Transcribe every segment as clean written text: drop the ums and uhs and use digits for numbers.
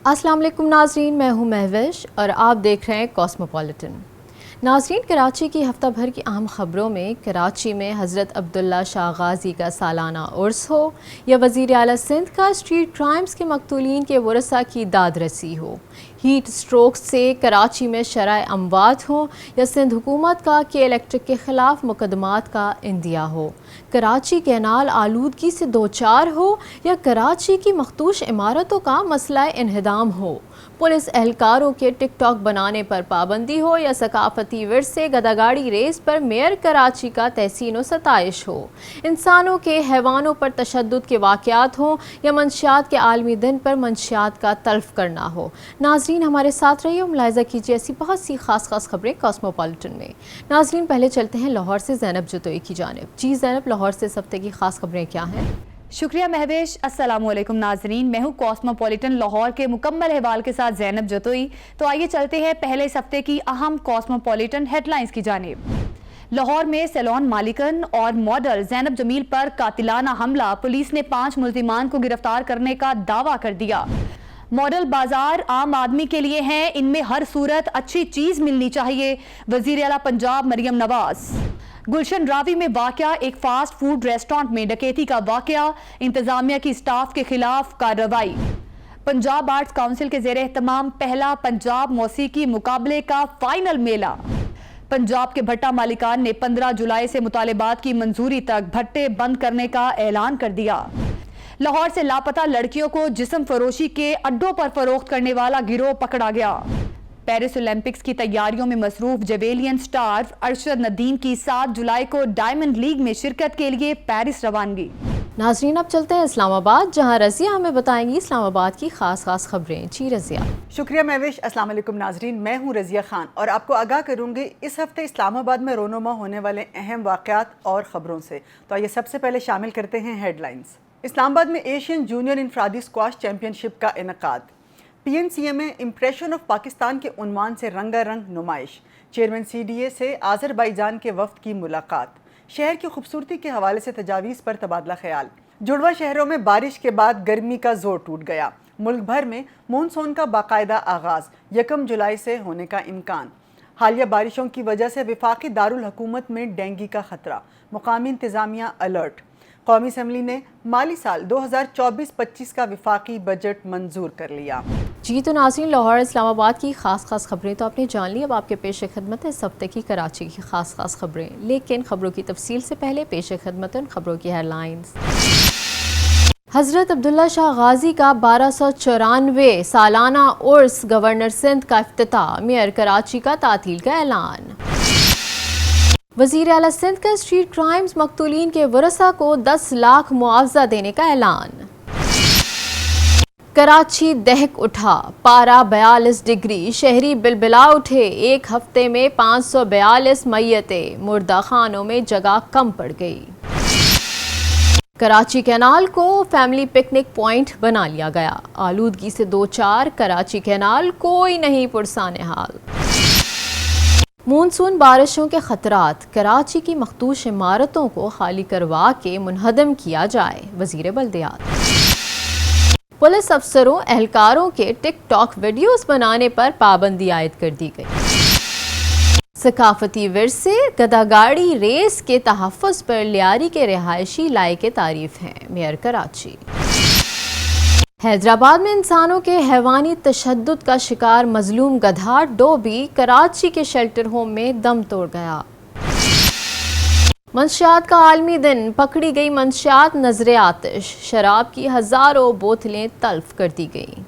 अस्सलाम वालेकुम नाजरीन, मैं हूँ महविश और आप देख रहे हैं कॉस्मोपॉलिटन। नाजरीन, कराची की हफ्ता भर की अहम ख़बरों में कराची में हज़रत अब्दुल्ला शाह गाज़ी का सालाना उर्स हो या वज़ीर आला सिंध का स्ट्रीट क्राइम्स के मक़तूलीन के वरसा की दाद रसी हो, हीट स्ट्रोक से कराची में शरह अमवात हो या सिंध हुकूमत का के इलेक्ट्रिक के ख़िलाफ़ मुकदमात का इंदिया हो, कराची कैनाल आलूदगी से दो चार हो या कराची की मखदूश इमारतों का मसला इन्हिदाम हो, पुलिस एहलकारों के टिक टॉक बनाने पर पाबंदी हो या सकाफती विरसे गदागाड़ी रेस पर मेयर कराची का तहसीन व सताइश हो, इंसानों के हैवानों पर तशद्दुद के वाक़यात हों या मंशियात के आलमी दिन पर मंशियात का तल्फ करना हो। नाजरीन, हमारे साथ रहिए और मुलाहिज़ा कीजिए ऐसी बहुत सी खास खबरें कॉस्मोपॉलिटन में। नाजरीन, पहले चलते हैं लाहौर से ज़ैनब जतोई की जानिब। जी ज़ैनब, लाहौर से इस हफ्ते की खास खबरें क्या हैं? शुक्रिया महवेश। अस्सलाम वालेकुम नाजरीन, मैं हूँ कॉस्मोपॉलिटन लाहौर के मुकम्मल अहवाल के साथ ज़ैनब जतोई। तो आइए चलते हैं पहले इस हफ्ते की अहम कॉस्मोपॉलिटन हेडलाइंस की जानिब। लाहौर में सैलून मालिकन और मॉडल ज़ैनब जमील पर कातिलाना हमला, पुलिस ने 5 मुल्जिमान को गिरफ्तार करने का दावा कर दिया। मॉडल बाजार आम आदमी के लिए हैं, इनमें हर सूरत अच्छी चीज मिलनी चाहिए, वजीर आला पंजाब मरियम नवाज। गुलशन रावी में वाकया, एक फास्ट फूड रेस्टोरेंट में डकैती का वाकया, इंतजामिया की स्टाफ के खिलाफ कार्रवाई। पंजाब आर्ट्स काउंसिल के जेर एहतमाम पहला पंजाब मौसीकी मुकाबले का फाइनल मेला। पंजाब के भट्टा मालिकान ने 15 जुलाई से मुतालिबात की मंजूरी तक भट्टे बंद करने का ऐलान कर दिया। लाहौर से लापता लड़कियों को जिस्म फरोशी के अड्डों पर फरोख्त करने वाला गिरोह पकड़ा गया। पेरिस ओलंपिक्स की तैयारियों में मसरूफ जवेलियन स्टार अरशद नदीम की 7 जुलाई को डायमंड लीग में शिरकत के लिए पेरिस रवानगी। नाजरीन, अब चलते हैं इस्लामाबाद, जहां रज़िया हमें बताएंगी इस्लामाबाद की खास खबरें। जी रज़िया। शुक्रिया महविश। अस्सलाम वालेकुम नाजरीन, मैं हूँ रज़िया खान और आपको आगाह करूँगी इस हफ्ते इस्लामाबाद में रोनुमा होने वाले अहम वाक़यात और ख़बरों से। तो आइए सबसे पहले शामिल करते हैं हेडलाइंस। इस्लामाबाद में एशियन जूनियर इनफरादी स्क्वाश चैंपियनशिप का इनकाद। PNCA में इम्प्रेशन ऑफ पाकिस्तान के उन्वान से रंगारंग नुमाइश। चेयरमैन CDA से आज़रबाईजान के वफ्द की मुलाकात। शहर की खूबसूरती के हवाले से तजावीज़ पर तबादला ख्याल। जुड़वा शहरों में बारिश के बाद गर्मी का जोर टूट गया। मुल्क भर में मानसून का बाकायदा आगाज़ 1 जुलाई से होने का इम्कान। हालिया बारिशों की वजह से वफाकी दारुल हुकूमत में डेंगू का खतरा, मुकामी इंतज़ामिया अलर्ट। कौमी असम्बली ने माली साल 2024-25 का वफाकी बजट मंजूर कर लिया। जी तो नाज़रीन, लाहौर इस्लामाबाद की खास खबरें तो आपने जान ली। अब आपके पेश खिदमत है इस हफ्ते की कराची की खास खबरें, लेकिन खबरों की तफसील से पहले पेश खिदमत उन खबरों की हेडलाइंस। हज़रत अब्दुल्ला शाह गाज़ी का 1294 सालाना उर्स, गवर्नर सिंध का इफ्तिताह, मेयर कराची का तातील का ऐलान। वज़ीर आला सिंध का स्ट्रीट क्राइम्स मक़तूलीन के वरसा को 10 लाख मुआवजा देने का ऐलान। कराची दहक उठा, पारा 42 डिग्री, शहरी बिलबिला उठे, एक हफ्ते में 542 मैयतें, मुर्दा खानों में जगह कम पड़ गई। कराची कैनाल को फैमिली पिकनिक पॉइंट बना लिया गया, आलूदगी से दो चार, कराची कैनाल कोई नहीं पुरसाने हाल। मानसून बारिशों के खतरात, कराची की मखदूश इमारतों को खाली करवा के मुनहदम किया जाए, वजीर बल्दियात। पुलिस अफसरों एहलकारों के टिक टॉक वीडियोस बनाने पर पाबंदी आयद कर दी गई। सकाफती विरसे गदागाड़ी रेस के तहफ़्फ़ुज़ पर लियारी के रिहायशी लायके तारीफ हैं, मेयर कराची। हैदराबाद में इंसानों के हैवानी तशद्दुद का शिकार मजलूम गधा डोबी कराची के शेल्टर होम में दम तोड़ गया। मंशियात का आलमी दिन, पकड़ी गई मंशियात नजरे आतिश, शराब की हजारों बोतलें तल्फ कर दी गई।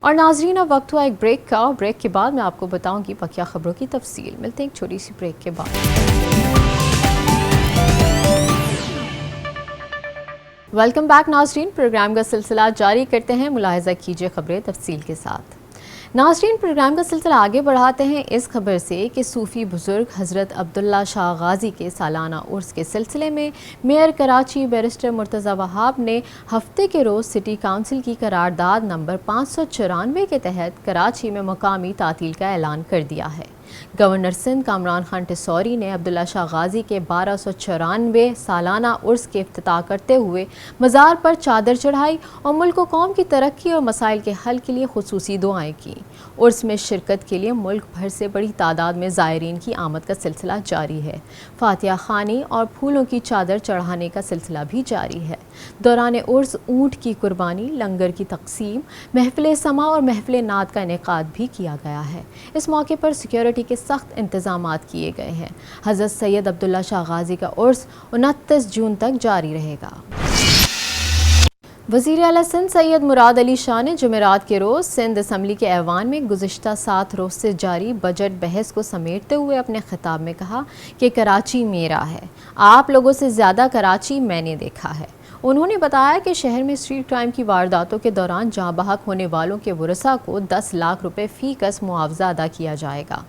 और नाजरीन, अब वक्त हुआ एक ब्रेक का, और ब्रेक के बाद मैं आपको बताऊंगी बकिया खबरों की तफसील। मिलते हैं एक छोटी सी ब्रेक के बाद। वेलकम बैक नाजरीन, प्रोग्राम का सिलसिला जारी करते हैं, मुलाहिज़ा कीजिए खबरें तफसील के साथ। नाजरीन, प्रोग्राम का सिलसिला आगे बढ़ाते हैं इस खबर से कि सूफ़ी बुज़ुर्ग हज़रत अब्दुल्ला शाह गाज़ी के सालाना उर्स के सिलसिले में मेयर कराची बैरिस्टर मुर्तज़ा वहाब ने हफ्ते के रोज़ सिटी काउंसिल की करारदाद नंबर 594 के तहत कराची में मकामी तातील का ऐलान कर दिया है। گورنر سندھ کامران خان ٹسوری نے عبداللہ شاہ غازی کے 1294 سالانہ عرس کے افتتاح کرتے ہوئے مزار پر چادر چڑھائی اور ملک و قوم کی ترقی اور مسائل کے حل کے لیے خصوصی دعائیں کی۔ عرس میں شرکت کے لیے ملک بھر سے بڑی تعداد میں زائرین کی آمد کا سلسلہ جاری ہے۔ فاتحہ خوانی اور پھولوں کی چادر چڑھانے کا سلسلہ بھی جاری ہے۔ دوران عرس اونٹ کی قربانی، لنگر کی تقسیم، محفل سماع اور محفل نعت کا انعقاد بھی کیا گیا ہے۔ اس موقع پر سیکیورٹی کے سخت انتظامات کیے گئے ہیں۔ حضرت سید عبداللہ شاہ غازی کا عرس 29 جون تک جاری رہے گا۔ وزیر اعلیٰ سندھ سید مراد علی شاہ نے جمعرات کے روز سندھ اسمبلی کے ایوان میں گزشتہ 7 روز سے جاری بجٹ بحث کو سمیٹتے ہوئے اپنے خطاب میں کہا کہ کراچی میرا ہے، آپ لوگوں سے زیادہ کراچی میں نے دیکھا ہے۔ انہوں نے بتایا کہ شہر میں اسٹریٹ کرائم کی وارداتوں کے دوران جاں بحق ہونے والوں کے ورثاء کو 10 لاکھ روپے فی کس معاوضہ ادا کیا جائے گا۔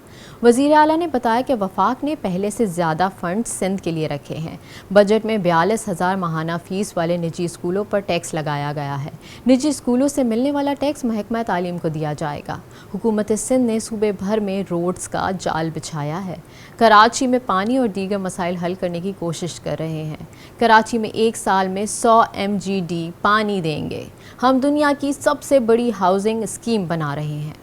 وزیر اعلیٰ نے بتایا کہ وفاق نے پہلے سے زیادہ فنڈز سندھ کے لیے رکھے ہیں۔ بجٹ میں 42,000 ماہانہ فیس والے نجی اسکولوں پر ٹیکس لگایا گیا ہے۔ نجی اسکولوں سے ملنے والا ٹیکس محکمہ تعلیم کو دیا جائے گا۔ حکومت سندھ نے صوبے بھر میں روڈز کا جال بچھایا ہے۔ کراچی میں پانی اور دیگر مسائل حل کرنے کی کوشش کر رہے ہیں۔ کراچی میں ایک سال میں 100 MGD پانی دیں گے۔ ہم دنیا کی سب سے بڑی ہاؤسنگ اسکیم بنا رہے ہیں۔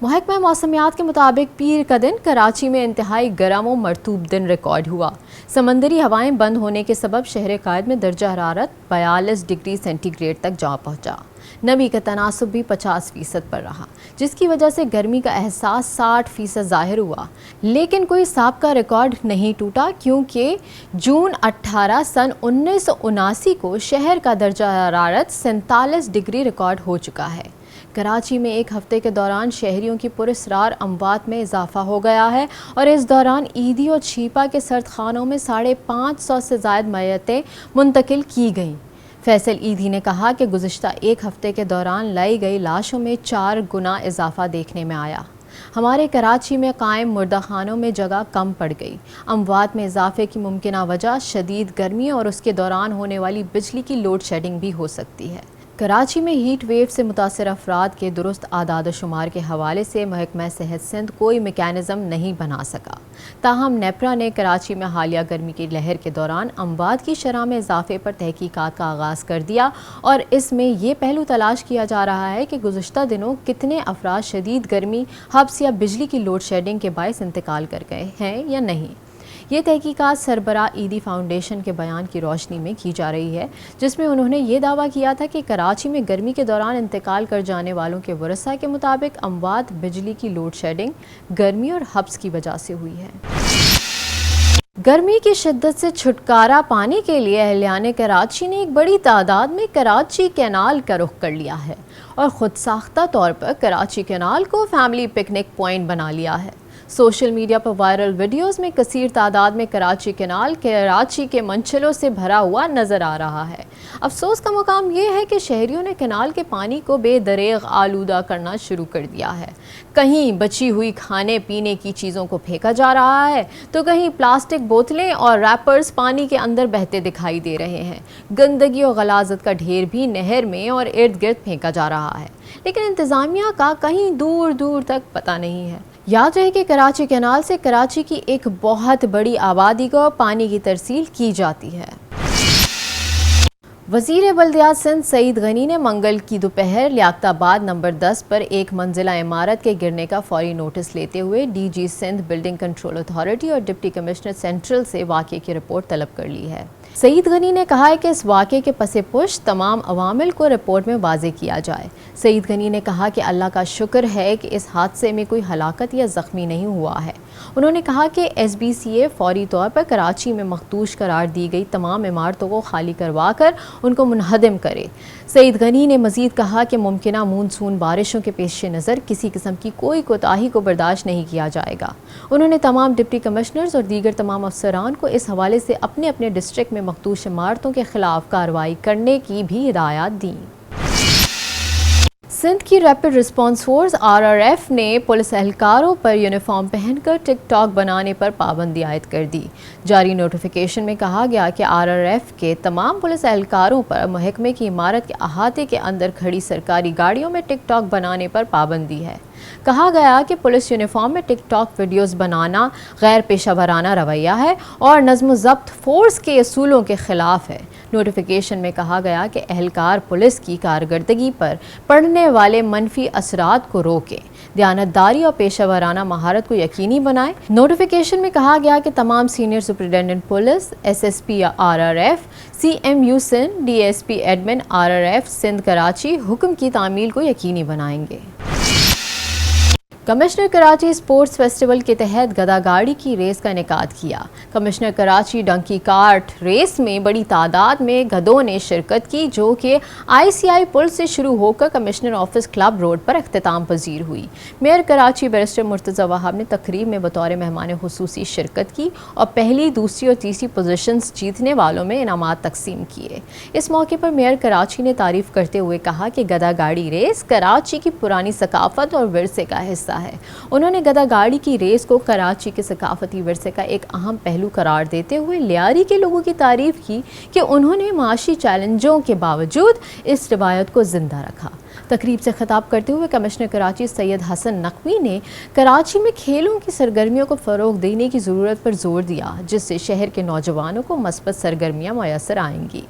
محکمہ موسمیات کے مطابق پیر کا دن کراچی میں انتہائی گرم و مرطوب دن ریکارڈ ہوا۔ سمندری ہوائیں بند ہونے کے سبب شہر قائد میں درجہ حرارت 42 ڈگری سینٹی گریڈ تک جا پہنچا۔ نمی کا تناسب بھی 50% پر رہا، جس کی وجہ سے گرمی کا احساس 60% ظاہر ہوا، لیکن کوئی سابقہ ریکارڈ نہیں ٹوٹا، کیونکہ جون 18 سن 1979 کو شہر کا درجہ حرارت 47 ڈگری ریکارڈ ہو چکا ہے۔ کراچی میں ایک ہفتے کے دوران شہریوں کی پراسرار اموات میں اضافہ ہو گیا ہے اور اس دوران ایدھی اور چھیپا کے سرد خانوں میں 550 سے زائد میتیں منتقل کی گئیں۔ فیصل ایدھی نے کہا کہ گزشتہ ایک ہفتے کے دوران لائی گئی لاشوں میں 4 گنا اضافہ دیکھنے میں آیا۔ ہمارے کراچی میں قائم مردہ خانوں میں جگہ کم پڑ گئی۔ اموات میں اضافے کی ممکنہ وجہ شدید گرمی اور اس کے دوران ہونے والی بجلی کی لوڈ شیڈنگ بھی ہو سکتی ہے۔ کراچی میں ہیٹ ویو سے متاثر افراد کے درست اعداد و شمار کے حوالے سے محکمہ صحت سندھ کوئی میکینزم نہیں بنا سکا۔ تاہم نیپرا نے کراچی میں حالیہ گرمی کی لہر کے دوران اموات کی شرح میں اضافے پر تحقیقات کا آغاز کر دیا اور اس میں یہ پہلو تلاش کیا جا رہا ہے کہ گزشتہ دنوں کتنے افراد شدید گرمی، حبس یا بجلی کی لوڈ شیڈنگ کے باعث انتقال کر گئے ہیں یا نہیں۔ یہ تحقیقات سربراہ ایدھی فاؤنڈیشن کے بیان کی روشنی میں کی جا رہی ہے، جس میں انہوں نے یہ دعویٰ کیا تھا کہ کراچی میں گرمی کے دوران انتقال کر جانے والوں کے ورثاء کے مطابق اموات بجلی کی لوڈ شیڈنگ، گرمی اور حبس کی وجہ سے ہوئی ہے۔ گرمی کی شدت سے چھٹکارا پانے کے لیے اہلیان کراچی نے ایک بڑی تعداد میں کراچی کینال کا رخ کر لیا ہے اور خود ساختہ طور پر کراچی کینال کو فیملی پکنک پوائنٹ بنا لیا ہے۔ سوشل میڈیا پر وائرل ویڈیوز میں کثیر تعداد میں کراچی کینال کراچی کے منچلوں سے بھرا ہوا نظر آ رہا ہے۔ افسوس کا مقام یہ ہے کہ شہریوں نے کینال کے پانی کو بے دریغ آلودہ کرنا شروع کر دیا ہے۔ کہیں بچی ہوئی کھانے پینے کی چیزوں کو پھینکا جا رہا ہے تو کہیں پلاسٹک بوتلیں اور ریپرز پانی کے اندر بہتے دکھائی دے رہے ہیں۔ گندگی اور غلاظت کا ڈھیر بھی نہر میں اور ارد گرد پھینکا جا رہا ہے، لیکن انتظامیہ کا کہیں دور دور تک پتہ نہیں ہے۔ یاد رہے کہ کراچی کینال سے کراچی کی ایک بہت بڑی آبادی کو پانی کی ترسیل کی جاتی ہے۔ وزیر بلدیات سندھ سعید غنی نے منگل کی دوپہر لیاقت آباد نمبر 10 پر ایک منزلہ عمارت کے گرنے کا فوری نوٹس لیتے ہوئے D G Sindh building control authority اور ڈپٹی کمشنر سینٹرل سے واقعے کی رپورٹ طلب کر لی ہے۔ سعید غنی نے کہا ہے کہ اس واقعے کے پس پشت تمام عوامل کو رپورٹ میں واضح کیا جائے۔ سعید غنی نے کہا کہ اللہ کا شکر ہے کہ اس حادثے میں کوئی ہلاکت یا زخمی نہیں ہوا ہے۔ انہوں نے کہا کہ ایس بی سی اے فوری طور پر کراچی میں مخدوش قرار دی گئی تمام عمارتوں کو خالی کروا کر ان کو منہدم کرے۔ سعید غنی نے مزید کہا کہ ممکنہ مونسون بارشوں کے پیش نظر کسی قسم کی کوئی کوتاہی کو برداشت نہیں کیا جائے گا۔ انہوں نے تمام ڈپٹی کمشنرز اور دیگر تمام افسران کو اس حوالے سے اپنے اپنے ڈسٹرکٹ میں مخدوش عمارتوں کے خلاف کارروائی کرنے کی بھی ہدایات دیں۔ سندھ کی ریپڈ رسپانس فورس RRF نے پولیس اہلکاروں پر یونیفارم پہن کر ٹک ٹاک بنانے پر پابندی عائد کر دی۔ جاری نوٹیفیکیشن میں کہا گیا کہ RRF کے تمام پولیس اہلکاروں پر محکمے کی عمارت کے احاطے کے اندر کھڑی سرکاری گاڑیوں میں ٹک ٹاک بنانے پر پابندی ہے۔ کہا گیا کہ پولیس یونیفارم میں ٹک ٹاک ویڈیوز بنانا غیر پیشہ ورانہ رویہ ہے اور نظم و ضبط فورس کے اصولوں کے خلاف ہے۔ نوٹیفیکیشن میں کہا گیا کہ اہلکار پولیس کی کارکردگی پر پڑنے والے منفی اثرات کو روکیں، دیانتداری اور پیشہ ورانہ مہارت کو یقینی بنائیں۔ نوٹیفیکیشن میں کہا گیا کہ تمام senior superintendent police, S S P RRF، CMU Sindh, DSP admin RRF Sindh Karachi حکم کی تعمیل کو یقینی بنائیں گے۔ کمشنر کراچی اسپورٹس فیسٹیول کے تحت گدا گاڑی کی ریس کا انعقاد کیا۔ Commissioner Karachi donkey cart race میں بڑی تعداد میں گدوں نے شرکت کی، جو کہ ICI پل سے شروع ہو کر کمشنر آفس کلب روڈ پر اختتام پذیر ہوئی۔ میئر کراچی بیرسٹر مرتضی وہاب نے تقریب میں بطور مہمان خصوصی شرکت کی اور پہلی، دوسری اور تیسری پوزیشنز جیتنے والوں میں انعامات تقسیم کیے۔ اس موقع پر میئر کراچی نے تعریف کرتے ہوئے کہا کہ گدا گاڑی ریس کراچی کی پرانی ثقافت اور ورثے کا حصہ ہے۔ انہوں نے گدا گاڑی کی ریس کو کراچی کے ثقافتی ورثے کا ایک اہم پہلو قرار دیتے ہوئے لیاری کے لوگوں کی تعریف کی کہ انہوں نے معاشی چیلنجوں کے باوجود اس روایت کو زندہ رکھا۔ تقریب سے خطاب کرتے ہوئے کمشنر کراچی سید حسن نقوی نے کراچی میں کھیلوں کی سرگرمیوں کو فروغ دینے کی ضرورت پر زور دیا، جس سے شہر کے نوجوانوں کو مثبت سرگرمیاں میسر آئیں گی۔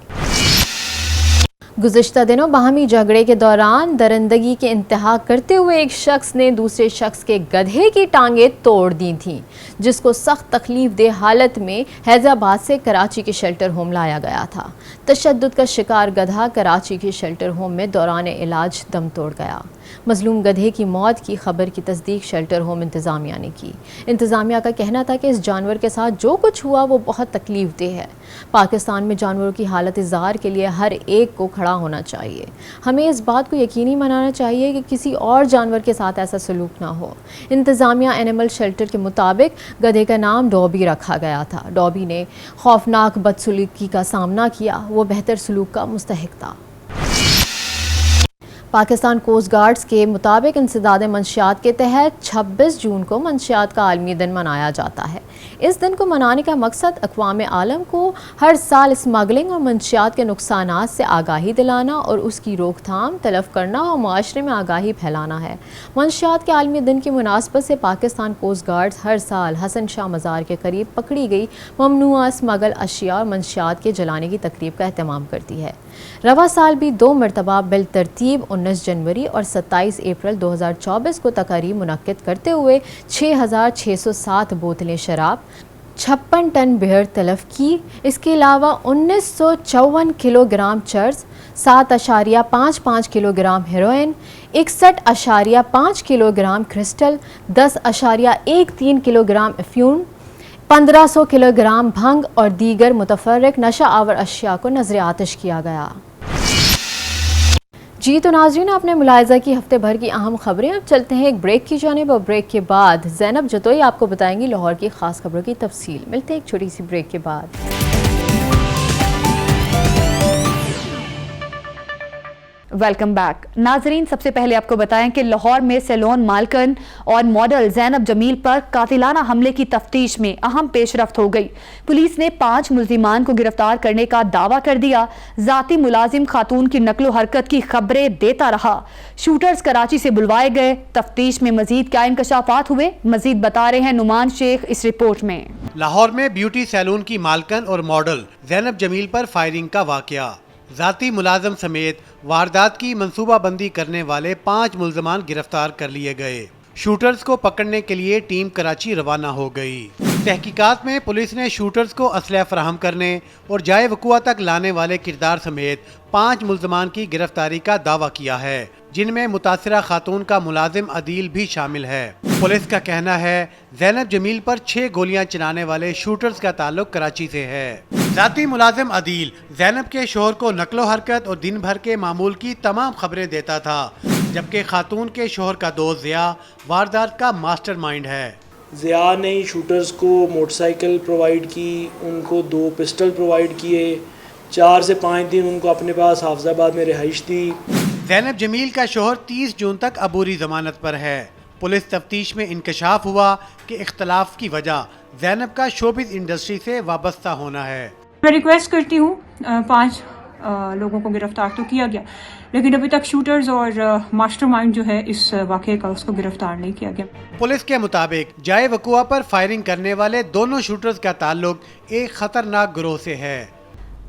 گزشتہ دنوں باہمی جھگڑے کے دوران درندگی کے انتہا کرتے ہوئے ایک شخص نے دوسرے شخص کے گدھے کی ٹانگیں توڑ دی تھیں، جس کو سخت تکلیف دہ حالت میں حیدرآباد سے کراچی کے شیلٹر ہوم لایا گیا تھا۔ تشدد کا شکار گدھا کراچی کے شیلٹر ہوم میں دوران علاج دم توڑ گیا۔ مظلوم گدھے کی موت کی خبر کی تصدیق شیلٹر ہوم انتظامیہ نے کی۔ انتظامیہ کا کہنا تھا کہ اس جانور کے ساتھ جو کچھ ہوا وہ بہت تکلیف دہ ہے۔ پاکستان میں جانوروں کی حالت زار کے لیے ہر ایک کو کھڑا ہونا چاہیے۔ ہمیں اس بات کو یقینی بنانا چاہیے کہ کسی اور جانور کے ساتھ ایسا سلوک نہ ہو۔ انتظامیہ اینیمل شیلٹر کے مطابق گدھے کا نام ڈوبی رکھا گیا تھا۔ ڈوبی نے خوفناک بدسلوکی کا سامنا کیا، وہ بہتر سلوک کا مستحق تھا۔ پاکستان کوسٹ گارڈز کے مطابق انسداد منشیات کے تحت 26 جون کو منشیات کا عالمی دن منایا جاتا ہے۔ اس دن کو منانے کا مقصد اقوام عالم کو ہر سال اسمگلنگ اور منشیات کے نقصانات سے آگاہی دلانا اور اس کی روک تھام، تلف کرنا اور معاشرے میں آگاہی پھیلانا ہے۔ منشیات کے عالمی دن کی مناسبت سے پاکستان کوسٹ گارڈز ہر سال حسن شاہ مزار کے قریب پکڑی گئی ممنوعہ اسمگل اشیاء اور منشیات کے جلانے کی تقریب کا اہتمام کرتی ہے۔ رواں سال بھی 2 مرتبہ بالترتیب 19 جنوری اور 27 اپریل 2024 کو تقاریب منعقد کرتے ہوئے 6607 بوتلیں شراب، 56 ٹن بیئر تلف کی۔ اس کے علاوہ 1954 کلو گرام چرس، 7.55 kilo gram heroine, 61.5 kilo gram crystal, 10.13 kilo gram افیون، 1500 kilo gram بھنگ اور دیگر متفرق نشہ آور اشیاء کو نظر آتش کیا گیا۔ جی تو ناظرین، آپ نے ملاحظہ کی ہفتے بھر کی اہم خبریں۔ اب چلتے ہیں ایک بریک کی جانب، اور بریک کے بعد زینب جتوئی آپ کو بتائیں گی لاہور کی خاص خبروں کی تفصیل۔ ملتے ہیں ایک چھوٹی سی بریک کے بعد۔ ویلکم بیک ناظرین، سب سے پہلے آپ کو بتائیں کہ لاہور میں سیلون مالکن اور ماڈل زینب جمیل پر قاتلانہ حملے کی تفتیش میں اہم پیش رفت ہو گئی۔ پولیس نے 5 ملزمان کو گرفتار کرنے کا دعویٰ کر دیا۔ ذاتی ملازم خاتون کی نقل و حرکت کی خبریں دیتا رہا۔ شوٹرز کراچی سے بلوائے گئے۔ تفتیش میں مزید کیا انکشافات ہوئے، مزید بتا رہے ہیں نعمان شیخ اس رپورٹ میں۔ لاہور میں بیوٹی سیلون کی مالکن اور ماڈل زینب جمیل پر فائرنگ کا واقعہ، ذاتی ملازم سمیت واردات کی منصوبہ بندی کرنے والے 5 ملزمان گرفتار کر لیے گئے۔ شوٹرز کو پکڑنے کے لیے ٹیم کراچی روانہ ہو گئی۔ تحقیقات میں پولیس نے شوٹرز کو اسلحہ فراہم کرنے اور جائے وقوع تک لانے والے کردار سمیت 5 ملزمان کی گرفتاری کا دعویٰ کیا ہے، جن میں متاثرہ خاتون کا ملازم عدیل بھی شامل ہے۔ پولیس کا کہنا ہے زینب جمیل پر 6 گولیاں چلانے والے شوٹرز کا تعلق کراچی سے ہے۔ ذاتی ملازم عدیل زینب کے شوہر کو نقل و حرکت اور دن بھر کے معمول کی تمام خبریں دیتا تھا، جبکہ خاتون کے شوہر کا دوست ضیاء واردات کا ماسٹر مائنڈ ہے۔ ضیاء نے شوٹرز کو موٹر سائیکل پرووائڈ کی، ان کو 2 پسٹل پرووائڈ کیے، 4 سے 5 دن ان کو اپنے پاس حافظ آباد میں رہائش دی۔ زینب جمیل کا شوہر 30 جون تک عبوری ضمانت پر ہے۔ پولیس تفتیش میں انکشاف ہوا کہ اختلاف کی وجہ زینب کا شوبز انڈسٹری سے وابستہ ہونا ہے۔ میں ریکویسٹ کرتی ہوں 5 لوگوں کو گرفتار تو کیا گیا، लेकिन अभी तक शूटर्स और मास्टरमाइंड जो है इस वाक़े का उसको गिरफ्तार नहीं किया गया। पुलिस के मुताबिक जाए वकुआ पर फायरिंग करने वाले दोनों शूटर्स का ताल्लुक एक खतरनाक गिरोह से है।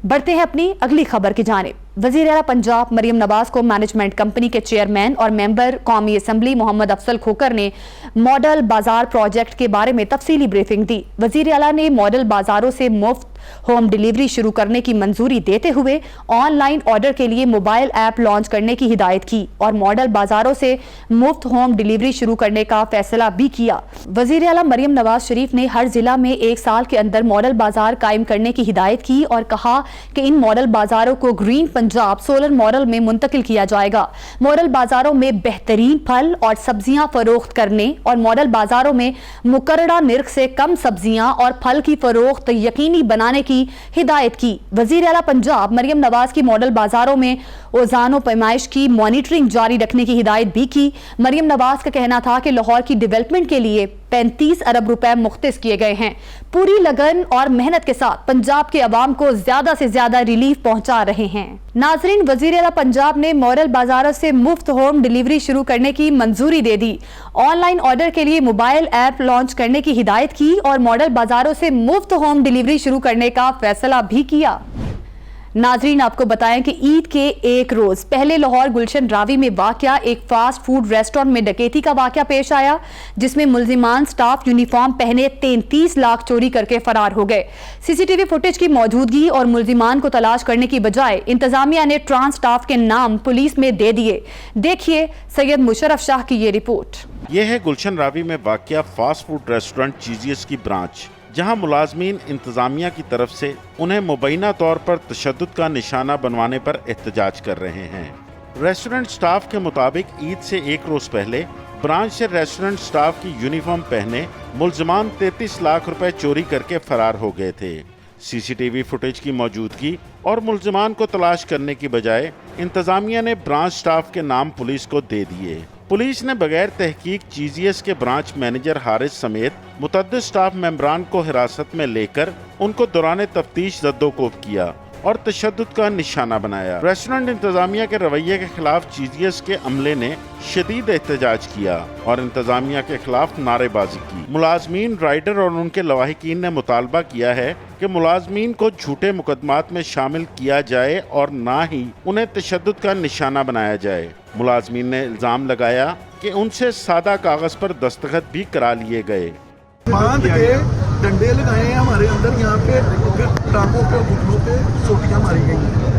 बढ़ते हैं अपनी अगली खबर की जानिब। वज़ीर आला पंजाब मरियम नवाज को मैनेजमेंट कंपनी के चेयरमैन और मेंबर कौमी असम्बली मोहम्मद अफसल खोकर ने मॉडल बाजार प्रोजेक्ट के बारे में तफसीली ब्रीफिंग दी। वज़ीर आला ने मॉडल बाजारों से मुफ्त होम डिलीवरी शुरू करने की मंजूरी देते हुए ऑनलाइन ऑर्डर के लिए मोबाइल ऐप लॉन्च करने की हिदायत की और मॉडल बाजारों से मुफ्त होम डिलीवरी शुरू करने का फैसला भी किया। वज़ीर आला मरियम नवाज शरीफ ने हर जिला में 1 साल के अंदर मॉडल बाजार कायम करने की हिदायत की और कहा कि इन मॉडल बाजारों को ग्रीन पंजाब सोलर मॉडल में मुंतकिल किया जाएगा। मॉडल बाजारों में बेहतरीन फल और सब्जियां फरोख्त करने और मॉडल बाजारों में मुकर्ररा निर्ख से कम सब्जियां और फल की फरोख्त यकीनी बनाने की हिदायत की। वज़ीर आला पंजाब मरियम नवाज की मॉडल बाजारों में औज़ान व पैमाइश की मॉनिटरिंग जारी रखने की हिदायत भी की। मरियम नवाज का कहना था कि लाहौर की डेवलपमेंट के लिए 35 अरब रुपए मुख्तस किए गए हैं। पूरी लगन और मेहनत के साथ पंजाब के अवाम को ज्यादा से ज्यादा रिलीफ पहुंचा रहे हैं। नाजरीन, वज़ीर आला पंजाब ने मॉडल बाजारों से मुफ्त होम डिलीवरी शुरू करने की मंजूरी दे दी। ऑनलाइन ऑर्डर के लिए मोबाइल ऐप लॉन्च करने की हिदायत की और मॉडल बाजारों से मुफ्त होम डिलीवरी शुरू करने का फैसला भी किया। नाजरीन, आपको बताएं कि ईद के एक रोज पहले लाहौर गुलशन रावी में वाकया एक फास्ट फूड रेस्टोरेंट में डकैती का वाकया पेश आया, जिसमें मुल्जिमान स्टाफ यूनिफॉर्म पहने 33 लाख चोरी करके फरार हो गए। सीसीटीवी फुटेज की मौजूदगी और मुल्जिमान को तलाश करने की बजाय इंतजामिया ने ट्रांस स्टाफ के नाम पुलिस में दे दिए। देखिए सैयद मुशर्रफ शाह की ये रिपोर्ट। यह है गुलशन रावी में वाकया फास्ट फूड रेस्टोरेंट चीजियस की ब्रांच, जहां मुलाजमीन इंतजामिया की तरफ से उन्हें मुबैना तौर पर तशद्दुद का निशाना बनवाने पर एहतजाज कर रहे हैं। रेस्टोरेंट स्टाफ के मुताबिक ईद से एक रोज पहले ब्रांच से रेस्टोरेंट स्टाफ की यूनिफॉर्म पहने मुल्जिमान 33 लाख रुपए चोरी करके फरार हो गए थे। सीसीटीवी फुटेज की मौजूदगी और मुल्जिमान को तलाश करने की बजाय इंतजामिया ने ब्रांच स्टाफ के नाम पुलिस को दे दिए। पुलिस ने बगैर तहकीक चीजियस के ब्रांच मैनेजर हारिस समेत मुतअद्दिद स्टाफ मेंबरान को हिरासत में लेकर उनको दौरान तफ्तीश जद्दोकोब किया और तशद्दुद का निशाना बनाया। रेस्टोरेंट इंतजामिया के रवैये के खिलाफ चीजियस के अमले ने शदीद एहतजाज किया और इंतजामिया के खिलाफ नारेबाजी की। मुलाजमीन, राइडर और उनके लवाहिकीन ने मुतालबा किया है कि मुलाजमीन को झूठे मुकदमात में शामिल किया जाए और ना ही उन्हें तशद्दुद का निशाना बनाया जाए। मुलाजमीन ने इल्जाम लगाया कि उनसे सादा कागज पर दस्तखत भी करा लिए गए। बांध के डंडे लगाए हैं हमारे अंदर, यहाँ पे टांगों पे घुटनों पे चोटियाँ मारी गई हैं,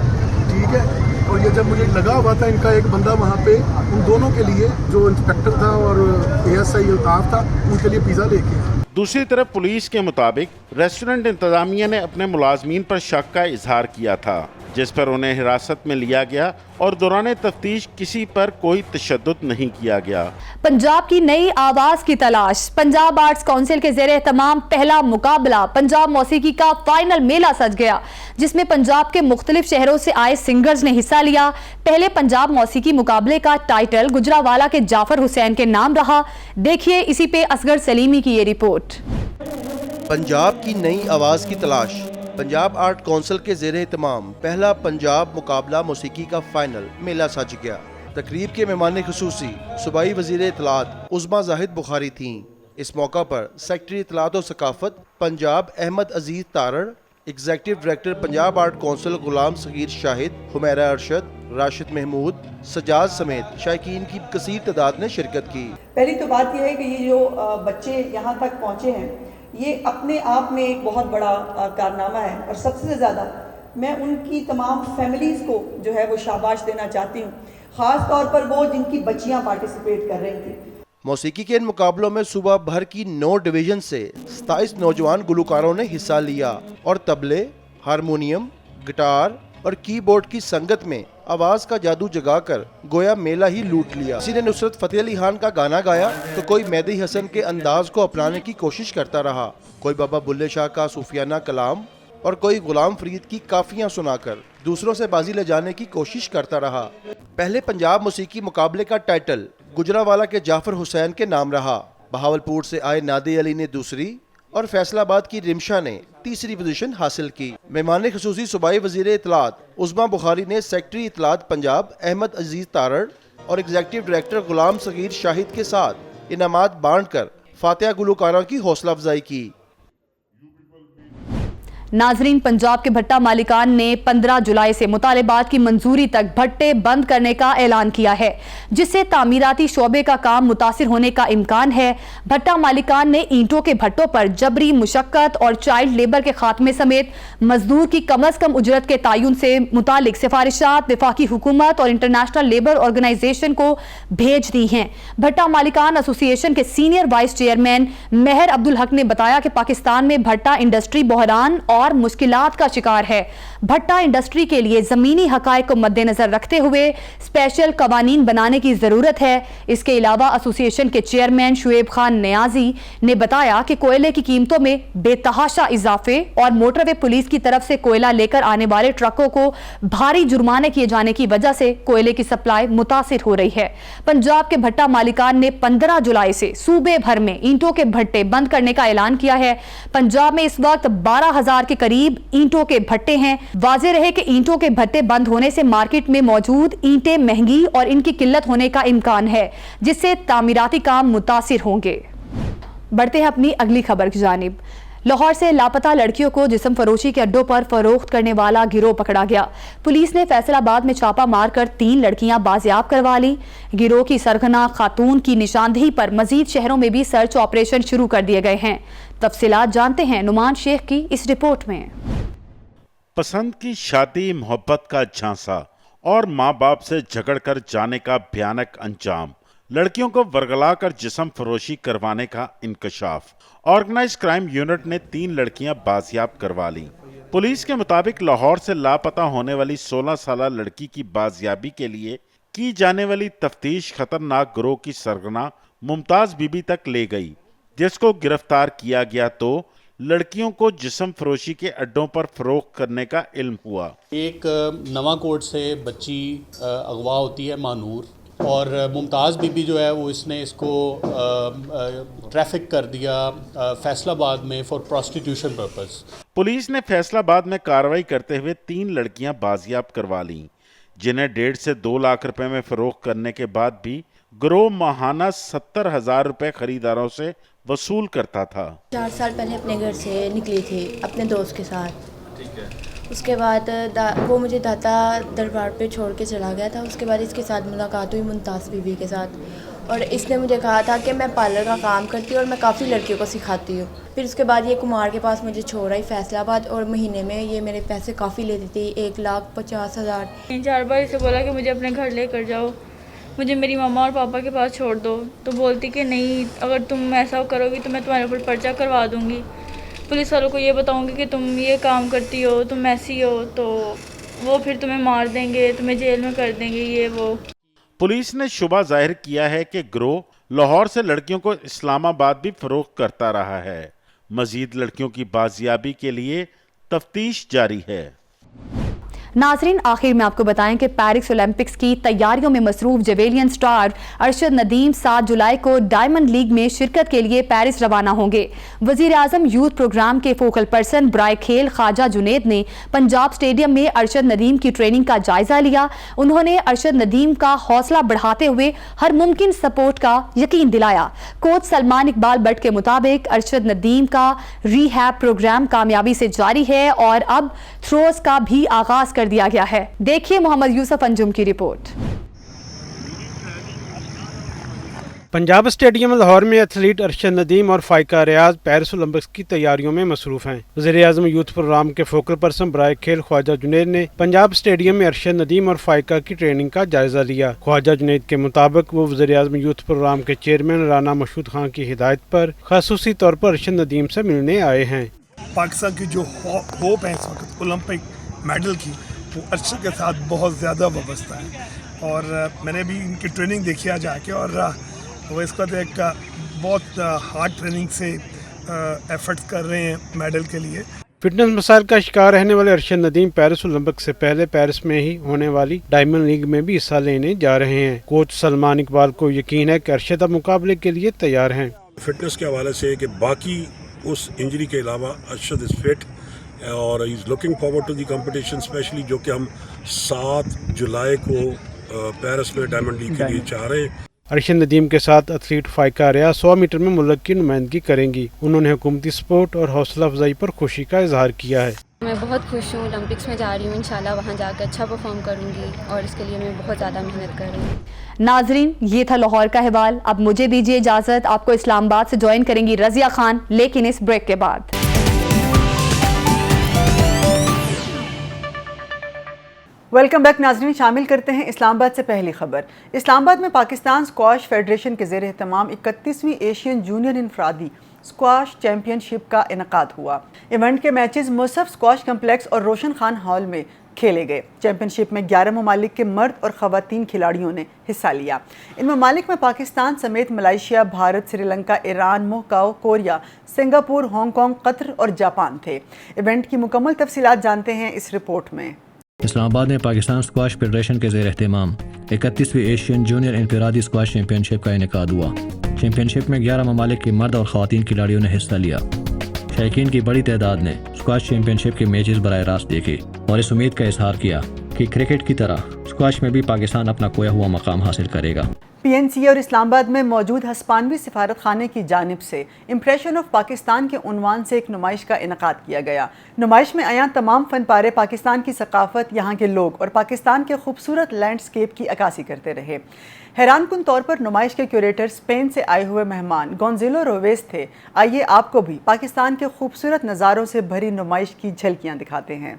ठीक है। और ये जब मुझे लगा हुआ था इनका एक बंदा वहाँ पे उन दोनों के लिए, जो इंस्पेक्टर था और ASI अल्ताफ था, उनके लिए पिज़्ज़ा लेके। दूसरी तरफ पुलिस के मुताबिक रेस्टोरेंट इंतजामिया ने अपने मुलाजमीन पर शक का इजहार किया था, जिस पर उन्हें हिरासत में लिया गया और दौरान तफ्तीश किसी पर कोई तशद्दुद नहीं किया गया। पंजाब की नई आवाज की तलाश। पंजाब आर्ट्स काउंसिल के ज़ेरे एहतमाम पहला मुकाबला पंजाब मौसीकी का फाइनल मेला सज गया, जिसमें पंजाब के मुख्तलिफ शहरों से आए सिंगर्स ने हिस्सा लिया। पहले पंजाब मौसीकी मुकाबले का टाइटल गुजरावाला के जाफर हुसैन के नाम रहा। देखिए इसी पे असगर सलीमी की ये रिपोर्ट। पंजाब की नई आवाज़ की तलाश। पंजाब आर्ट काउंसिल के ज़ेरे एहतमाम पहला पंजाब मुकाबला मौसीकी का फाइनल मेला सज गया। तकरीब के मेहमान खुसूसी सूबाई वज़ीर इत्तलात उज़्मा ज़ाहिद बुखारी थीं। इस मौका पर सेक्रेटरी इत्तलात और सकाफत Punjab Ahmad Aziz Tarar, executive director Punjab art council Ghulam Sagheer Shahid, Humaira Arshad, Rashid Mahmood, Sajjad समेत शायकीन की कसीर तादाद ने शिरकत की। पहली तो बात यह है कि ये जो बच्चे यहाँ तक पहुँचे हैं, ये अपने आप में एक बहुत बड़ा कारनामा है और सबसे ज़्यादा मैं उनकी तमाम फैमिलीज़ को जो है वो शाबाश देना चाहती हूँ, ख़ास तौर पर वो जिनकी बच्चियाँ पार्टिसिपेट कर रही थी। मौसीकी के इन मुकाबलों में सूबा भर की 9 डिवीज़न से 27 नौजवान गुलकारों ने हिस्सा लिया और तबले, हारमोनियम, गिटार और कीबोर्ड की संगत में आवाज का जादू जगाकर गोया मेला ही लूट लिया। किसी ने नुसरत फतेह अली खान का गाना गाया तो कोई मेहदी हसन के अंदाज को अपनाने की कोशिश करता रहा, कोई बाबा बुल्ले शाह का सूफियाना कलाम और कोई गुलाम फरीद की काफियां सुनाकर दूसरों से बाजी ले जाने की कोशिश करता रहा। पहले पंजाब मौसीकी मुकाबले का टाइटल गुजरावाला के जाफर हुसैन के नाम रहा। बहावलपुर से आए नादे अली ने दूसरी اور فیصل آباد کی رمشا نے تیسری پوزیشن حاصل کی۔ مہمان خصوصی صوبائی وزیر اطلاعات عظما بخاری نے سیکرٹری اطلاعات پنجاب احمد عزیز تارڑ اور ایگزیکٹو ڈائریکٹر غلام صغیر شاہد کے ساتھ انعامات بانٹ کر فاتحہ گلوکاروں کی حوصلہ افزائی کی۔ ناظرین، پنجاب کے بھٹا مالکان نے 15 جولائی سے مطالبات کی منظوری تک بھٹے بند کرنے کا اعلان کیا ہے، جس سے تعمیراتی شعبے کا کام متاثر ہونے کا امکان ہے۔ بھٹا مالکان نے اینٹوں کے بھٹوں پر جبری مشقت اور چائلڈ لیبر کے خاتمے سمیت مزدور کی کم از کم اجرت کے تعین سے متعلق سفارشات وفاقی حکومت اور انٹرنیشنل لیبر آرگنائزیشن کو بھیج دی ہیں۔ بھٹا مالکان ایسوسی ایشن کے سینئر وائس چیئرمین مہر عبدالحق نے بتایا کہ پاکستان میں بھٹا انڈسٹری بحران اور مشکلات کا شکار ہے۔ بھٹا انڈسٹری کے لیے زمینی حقائق کو مد نظر رکھتے ہوئے اسپیشل قوانین بنانے کی ضرورت ہے۔ اس کے علاوہ ایسوسی ایشن کے چیئرمین شعیب خان نیازی نے بتایا کہ کوئلے کی قیمتوں میں بے تحاشا اضافے اور موٹر وے پولیس کی طرف سے کوئلہ لے کر آنے والے ٹرکوں کو بھاری جرمانے کیے جانے کی وجہ سے کوئلے کی سپلائی متاثر ہو رہی ہے۔ پنجاب کے بھٹا مالکان نے 15 جولائی سے صوبے بھر میں اینٹوں کے بھٹے بند کرنے کا اعلان کیا ہے۔ پنجاب میں اس وقت 12,000 کے قریب اینٹوں کے بھٹے ہیں۔ واضح رہے کہ اینٹوں کے بھٹے بند ہونے سے مارکیٹ میں موجود اینٹیں مہنگی اور ان کی قلت ہونے کا امکان ہے، جس سے تعمیراتی کام متاثر ہوں گے۔ بڑھتے ہیں اپنی اگلی خبر کی جانب۔ لاہور سے لاپتہ لڑکیوں کو جسم فروشی کے اڈوں پر فروخت کرنے والا گروہ پکڑا گیا۔ پولیس نے فیصل آباد میں چھاپہ مار کر 3 لڑکیاں بازیاب کروا لی۔ گروہ کی سرغنہ خاتون کی نشاندہی پر مزید شہروں میں بھی سرچ آپریشن شروع کر دیے گئے ہیں۔ تفصیلات جانتے ہیں نعمان شیخ کی اس رپورٹ میں۔ پسند کی شادی، محبت کا جھانسا اور ماں باپ سے جھگڑ کر جانے کا بھیانک انجام، لڑکیوں کو ورگلا کر جسم فروشی کروانے کا انکشاف۔ آرگنائز کرائم یونٹ نے 3 لڑکیاں بازیاب کروا لیں۔ پولیس کے مطابق لاہور سے لاپتہ ہونے والی 16 سالہ لڑکی کی بازیابی کے لیے کی جانے والی تفتیش خطرناک گروہ کی سرغنہ ممتاز بی بی تک لے گئی، جس کو گرفتار کیا گیا تو لڑکیوں کو جسم فروشی کے اڈوں پر فروخت کرنے کا علم ہوا۔ ایک نواں کوٹ سے بچی اغوا ہوتی ہے مانور، اور ممتاز بی بی جو ہے وہ اس نے اس کو ٹریفک کر دیا فیصل آباد میں فار پروسٹیٹیوشن پرپز۔ پولیس نے فیصل آباد میں کارروائی کرتے ہوئے 3 لڑکیاں بازیاب کروا لیں، جنہیں 1.5 سے 2 لاکھ روپے میں فروخت کرنے کے بعد بھی گروہ ماہانہ 70,000 روپے خریداروں سے وصول کرتا تھا۔ 4 سال پہلے اپنے گھر سے نکلی تھی اپنے دوست کے ساتھ۔ اس کے بعد وہ مجھے داتا دربار پہ چھوڑ کے چلا گیا تھا۔ اس کے بعد اس کے ساتھ ملاقات ہوئی ممتاز بی بی کے ساتھ، اور اس نے مجھے کہا تھا کہ میں پارلر کا کام کرتی ہوں اور میں کافی لڑکیوں کو سکھاتی ہوں۔ پھر اس کے بعد یہ کمار کے پاس مجھے چھوڑ آئی فیصل آباد، اور مہینے میں یہ میرے پیسے کافی لیتی تھی، 1,50,000۔ 4 بار اسے بولا کہ مجھے اپنے گھر لے کر جاؤ، مجھے میری ماما اور پاپا کے پاس چھوڑ دو، تو بولتی کہ نہیں، اگر تم ایسا کرو گی تو میں تمہارے اوپر پرچہ کروا دوں گی، پولیس والوں کو یہ بتاؤں گی کہ تم یہ کام کرتی ہو، تم ایسی ہو، تو وہ پھر تمہیں مار دیں گے، تمہیں جیل میں کر دیں گے، یہ وہ۔ پولیس نے شبہ ظاہر کیا ہے کہ گروہ لاہور سے لڑکیوں کو اسلام آباد بھی فروخت کرتا رہا ہے۔ مزید لڑکیوں کی بازیابی کے لیے تفتیش جاری ہے۔ ناظرین، آخر میں آپ کو بتائیں کہ پیرس اولمپکس کی تیاریوں میں مصروف جیویلین سٹار ارشد ندیم 7 جولائی کو ڈائمنڈ لیگ میں شرکت کے لیے پیرس روانہ ہوں گے۔ وزیر اعظم یوتھ پروگرام کے فوکل پرسن برائے کھیل خواجہ جنید نے پنجاب سٹیڈیم میں ارشد ندیم کی ٹریننگ کا جائزہ لیا۔ انہوں نے ارشد ندیم کا حوصلہ بڑھاتے ہوئے ہر ممکن سپورٹ کا یقین دلایا۔ کوچ سلمان اقبال بٹ کے مطابق ارشد ندیم کا ری ہیب پروگرام کامیابی سے جاری ہے اور اب تھروز کا بھی آغاز کر دیا گیا ہے۔ دیکھیے محمد یوسف انجم کی رپورٹ۔ پنجاب اسٹیڈیم لاہور میں ایتھلیٹ ارشد ندیم اور فائقہ ریاض پیرس اولمپکس کی تیاریوں میں مصروف ہیں۔ وزیر اعظم یوتھ پروگرام کے فوکل پرسن برائے کھیل خواجہ جنید نے پنجاب اسٹیڈیم میں ارشد ندیم اور فائقہ کی ٹریننگ کا جائزہ لیا۔ خواجہ جنید کے مطابق وہ وزیر اعظم یوتھ پروگرام کے چیئرمین رانا مشہود خان کی ہدایت پر خصوصی طور پر ارشد ندیم سے ملنے آئے ہیں۔ پاکستان کی جو ہوپ ہے اس وقت اولمپک میڈل کی، وہ ارشد کے ساتھ بہت زیادہ وابستہ ہے، اور میں نے بھی ان کی ٹریننگ دیکھی آ جا کے، اور وہ اس وقت ایک بہت ہارڈ ٹریننگ سے ایفرٹس کر رہے ہیں میڈل کے لیے۔ فٹنس مسائل کا شکار رہنے والے ارشد ندیم پیرس اولمپک سے پہلے پیرس میں ہی ہونے والی ڈائمنڈ لیگ میں بھی حصہ لینے جا رہے ہیں۔ کوچ سلمان اقبال کو یقین ہے کہ ارشد اب مقابلے کے لیے تیار ہیں۔ فٹنس کے حوالے سے کہ باقی उस इंजरी के अलावा अरशद इज़ फिट और he is looking forward to the competition, especially जो कि हम 7 जुलाई को पेरिस में डायमंड लीग के लिए चाह रहे हैं। अरशद नदीम के साथ एथलीट फाइका रियाज 100 मीटर में मुल्क की नुमाइंदगी करेंगी। उन्होंने हुकूमती सपोर्ट और हौसला अफजाई पर खुशी का इजहार किया है। मैं बहुत खुश हूँ, ओलंपिक्स में जा रही हूँ, इंशाल्लाह वहाँ जाकर अच्छा परफॉर्म करूँगी और इसके लिए मैं बहुत ज़्यादा मेहनत कर रही हूँ। नाजरीन, ये था लाहौर का अहवाल। अब मुझे दीजिए इजाज़त, आपको इस्लामाबाद से ज्वाइन करेंगी रज़िया खान, लेकिन इस ब्रेक के बाद। वेलकम बैक नाज़रीन, शामिल करते हैं इस्लामाबाद से पहली खबर। इस्लामाबाद में पाकिस्तान स्क्वाश फेडरेशन के ज़ेर एहतमाम 31वीं एशियन जूनियर इनफरादी स्क्वाश चैम्पियनशिप का इनकाद हुआ। इवेंट के मैचेस मुसफ स्क्वाश कम्प्लेक्स और रोशन खान हॉल में खेले गए। चैंपियनशिप में 11 ममालिक के मर्द और ख़वातीन खिलाड़ियों ने हिस्सा लिया। इन ममालिक में पाकिस्तान समेत Malaysia, Bharat, Sri Lanka, Iran, Macau, Korea, Singapore, Hong Kong, Qatar और जापान थे। इवेंट की मुकम्मल तफसीलात जानते हैं इस रिपोर्ट में। इस्लामाबाद में पाकिस्तान स्क्वाश फेडरेशन के ज़ेर एहतमाम 31वीं एशियन जूनियर इनफरादी स्क्वाश चैम्पियनशिप का इनेकाद हुआ। चैम्पियनशिप में 11 ममालिक के मर्द और ख़वातीन खिलाड़ियों ने हिस्सा लिया। शायकीन की बड़ी तादाद ने स्क्वाश चैम्पियनशिप के मैचेस बराह रास्त देखे और इस उम्मीद का इजहार किया कि क्रिकेट की तरह स्क्वाश में भी पाकिस्तान अपना खोया हुआ मकाम हासिल करेगा। PNC और इस्लामाबाद में मौजूद हस्पानवी सिफारत खाने की जानिब से इम्प्रेशन ऑफ पाकिस्तान के उन्वान से एक नुमाइश का इनकाद किया गया। नुमाइश में आया तमाम फन पारे पाकिस्तान की सकाफत, यहाँ के लोग और पाकिस्तान के खूबसूरत लैंडस्केप की अक्कासी करते रहे। हैरानकुन तौर पर नुमाइश के क्यूरेटर स्पेन से आए हुए मेहमान गोंज़ेलो रोवेस थे। आइए आपको भी पाकिस्तान के खूबसूरत नज़ारों से भरी नुमाइश की झलकियाँ दिखाते हैं।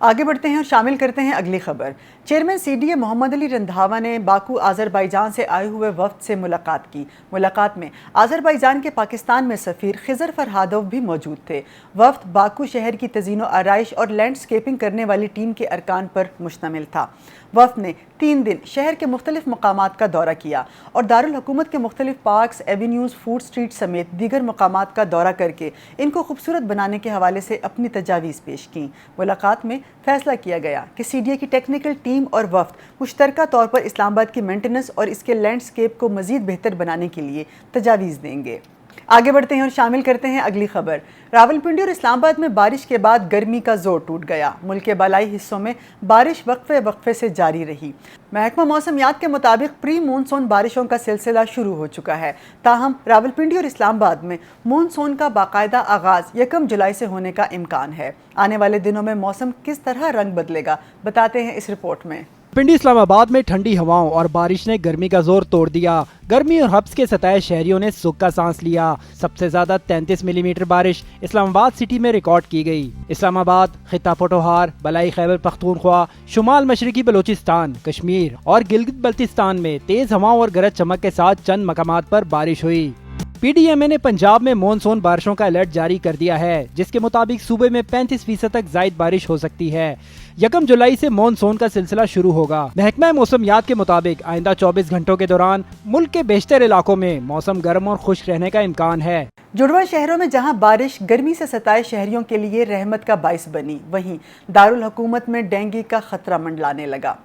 आगे बढ़ते हैं और शामिल करते हैं अगली खबर। चेयरमैन CDA मोहम्मद अली रंधावा ने बाकू आज़रबाईजान से आए हुए वफ्द से मुलाकात की। मुलाकात में आज़रबाईजान के पाकिस्तान में सफ़ीर खिज़र फरहादोव भी मौजूद थे। वफ्द बाकू शहर की तज़ीनो आराइश और लैंडस्केपिंग करने वाली टीम के अरकान पर मुश्तमिल था। वफ्द ने 3 दिन शहर के मुख्तलिफ मकामात का दौरा किया और दारुल हुकूमत के मुख्तलिफ पार्क्स, एवेन्यूज़, फूड स्ट्रीट समेत दीगर मकामात का दौरा करके इनको खूबसूरत बनाने के हवाले से अपनी तजावीज़ पेश की। मुलाकात में फैसला किया गया कि CDA की टेक्निकल टीम और वफ्द मुश्तरका तौर पर इस्लामाबाद की मेंटेनेंस और इसके लैंडस्केप को मज़ीद बेहतर बनाने के लिए तजावीज़ देंगे। आगे बढ़ते हैं और शामिल करते हैं अगली खबर। रावलपिंडी और इस्लामाबाद में बारिश के बाद गर्मी का जोर टूट गया। मुल्क के बालाई हिस्सों में बारिश वक्फे से जारी रही। महकमा मौसमियात के मुताबिक प्री मानसून बारिशों का सिलसिला शुरू हो चुका है। ताहम रावलपिंडी और इस्लामाबाद में मानसून का बाकायदा आगाज़ 1 जुलाई से होने का इम्कान है। आने वाले दिनों में मौसम किस तरह रंग बदलेगा, बताते हैं इस रिपोर्ट में। पिंडी इस्लामाबाद में ठंडी हवाओं और बारिश ने गर्मी का जोर तोड़ दिया। गर्मी और हब्स के सताए शहरियों ने सुख का सांस लिया। सबसे ज्यादा 33 मिलीमीटर बारिश इस्लामाबाद सिटी में रिकॉर्ड की गई। इस्लामाबाद, खिता पटोहार, बलाई खैबर पख्तूनख्वा, शुमाल मशरकी बलोचिस्तान, कश्मीर और गिलगित बल्तिस्तान में तेज हवाओं और गरज चमक के साथ चंद मकामात पर बारिश हुई। PDMA ने पंजाब में मानसून बारिशों का अलर्ट जारी कर दिया है, जिसके मुताबिक सूबे में 35% तक जायद बारिश हो सकती है। 1 जुलाई से मानसून का सिलसिला शुरू होगा। महकमा मौसमियात के मुताबिक आइंदा 24 घंटों के दौरान मुल्क के बेशतर इलाकों में मौसम गर्म और खुश्क रहने का इम्कान है। जुड़वा शहरों में जहां बारिश गर्मी से सताए शहरियों के लिए रहमत का बाइस बनी, वहीं दारुल हुकूमत में डेंगू का खतरा मंडलाने लगा,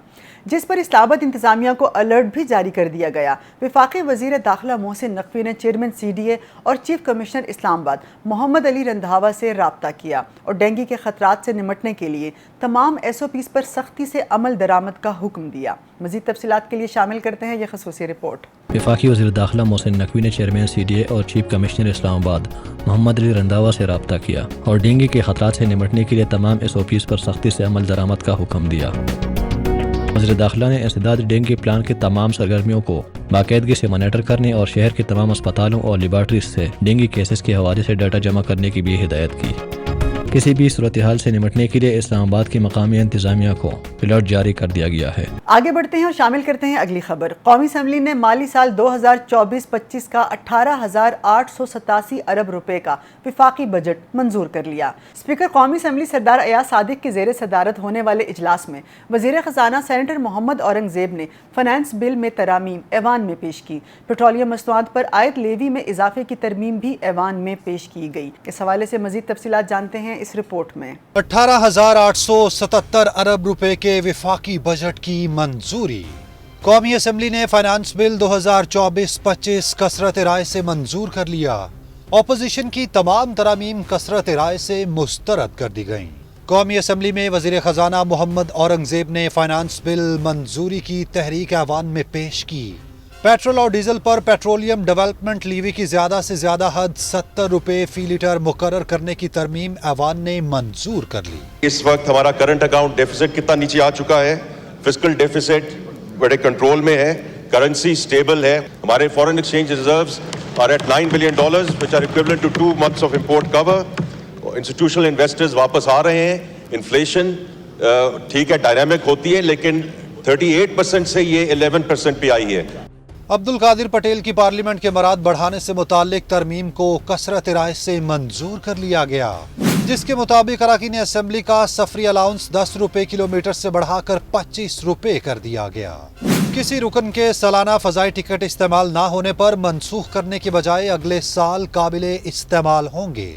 जिस पर इस्लामाबाद इंतजामिया को अलर्ट भी जारी कर दिया गया। वफाकी वजीर दाखिला मोहसिन नकवी ने चेयरमैन CDA और चीफ कमिश्नर इस्लामाबाद मोहम्मद अली रंधावा से रब्ता किया और डेंगू के खतरात से निमटने के लिए तमाम SOPs पर सख्ती से अमल दरामद का हुक्म दिया। मज़ीद तफसीलात के लिए शामिल करते हैं यह ख़ुसूसी रिपोर्ट। वफाकी वज़ीर दाखिला मोहसिन नकवी ने चेयरमैन CDA और चीफ कमिश्नर इस्लामाबाद मोहम्मद अली रंधावा से रब्ता किया और डेंगू के खतरात से निमटने के लिए तमाम SOPs पर सख्ती से अमल दरामद का हुक्म दिया। वज़ीर दाखिला ने इंसदाद डेंगू प्लान के तमाम सरगर्मियों को बाकायदगी से मॉनिटर करने और शहर के तमाम अस्पतालों और लेबॉर्ट्रीज से डेंगू केसेस के हवाले से डाटा जमा करने की भी हिदायत की। किसी भी सूरत हाल से निमटने के लिए इस्लामाबाद की मकामी इंतजामिया को अलर्ट जारी कर दिया गया है। आगे बढ़ते हैं और शामिल करते हैं अगली खबर। कौमी असम्बली ने माली साल 2024-25 का 18,887 अरब रुपए का विफाकी बजट मंजूर कर लिया। स्पीकर कौमी असम्बली सरदार अयाज सादिक की जेर सदारत होने वाले इजलास में वजीर खजाना सेनेटर मोहम्मद औरंगजेब ने फाइनेंस बिल में तरामीम ऐवान में पेश की। पेट्रोलियम मसनूआत पर आयद लेवी में इजाफे की तरमीम भी ऐवान में पेश की गई। इस हवाले से मजीद तफसीलात जानते हैं इस रिपोर्ट में। 18,877 अरब रुपए के विफाकी बजट की मंजूरी। कौमी असम्बली ने फाइनेंस बिल 2024-25 कसरत राय से मंजूर कर लिया। अपोजिशन की तमाम तरामीम कसरत राय से मुस्तरद कर दी गईं। कौमी असम्बली में वज़ीर ख़जाना मोहम्मद औरंगज़ेब ने फाइनेंस बिल मंजूरी की तहरीक ऐवान में पेश की। पेट्रोल और डीजल पर पेट्रोलियम डेवलपमेंट लीवी की ज़्यादा से ज़्यादा हद 70 रुपये फी लीटर मुकर्रर करने की तरमीम ऐवान ने मंजूर कर ली। इस वक्त हमारा करंट अकाउंट डेफिसिट कितना नीचे आ चुका है, फिस्कल डेफिसिट बड़े कंट्रोल में है, करेंसी स्टेबल है, हमारे foreign exchange reserves are at $9 billion which are equivalent to 2 months of import cover. Institutional investors वापस आ रहे हैं। इन्फ्लेशन ठीक है डायनामिक होती है, लेकिन 38% से ये 11% पे आई है। अब्दुल कादिर पटेल की पार्लियामेंट के मराद बढ़ाने से मुताल्लिक तरमीम को कसरत राय से मंजूर कर लिया गया, जिसके मुताबिक अरकान असेंबली का सफरी अलाउंस 10 रुपये किलोमीटर से बढ़ाकर 25 रुपये कर दिया गया। किसी रुकन के सालाना फजाई टिकट इस्तेमाल ना होने पर मनसूख करने के बजाय अगले साल काबिले इस्तेमाल होंगे।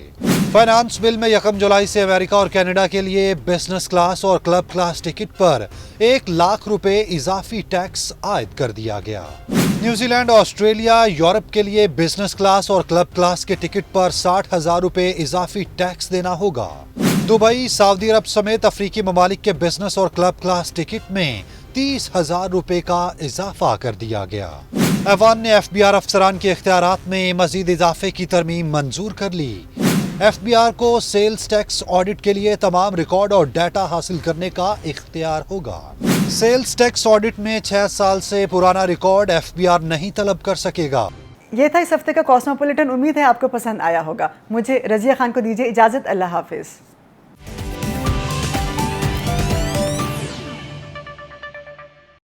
फाइनेंस बिल में 1 जुलाई से अमेरिका और कनाडा के लिए बिजनेस क्लास और क्लब क्लास टिकट पर 1 लाख रुपए इजाफी टैक्स आयद कर दिया गया। न्यूजीलैंड, ऑस्ट्रेलिया, यूरोप के लिए बिजनेस क्लास और क्लब क्लास के टिकट पर 60,000 रुपए इजाफी टैक्स देना होगा। दुबई, सऊदी अरब समेत अफ्रीकी ममालिक के बिजनेस और क्लब क्लास टिकट में 30,000 रुपए का इजाफा कर दिया गया। ऐवान ने FBR अफसरान के इख्तियारात में मजीद इजाफे की तरमीम मंजूर कर ली। FBR को सेल्स टैक्स ऑडिट के लिए तमाम रिकॉर्ड और डाटा हासिल करने का इख्तियार होगा। सेल्स टैक्स ऑडिट में 6 साल से पुराना रिकॉर्ड FBR नहीं तलब कर सकेगा। ये था इस हफ्ते का कॉस्मोपॉलिटन। उम्मीद है आपको पसंद आया होगा। मुझे रज़िया खान को दीजिए इजाज़त। अल्लाह हाफिज़।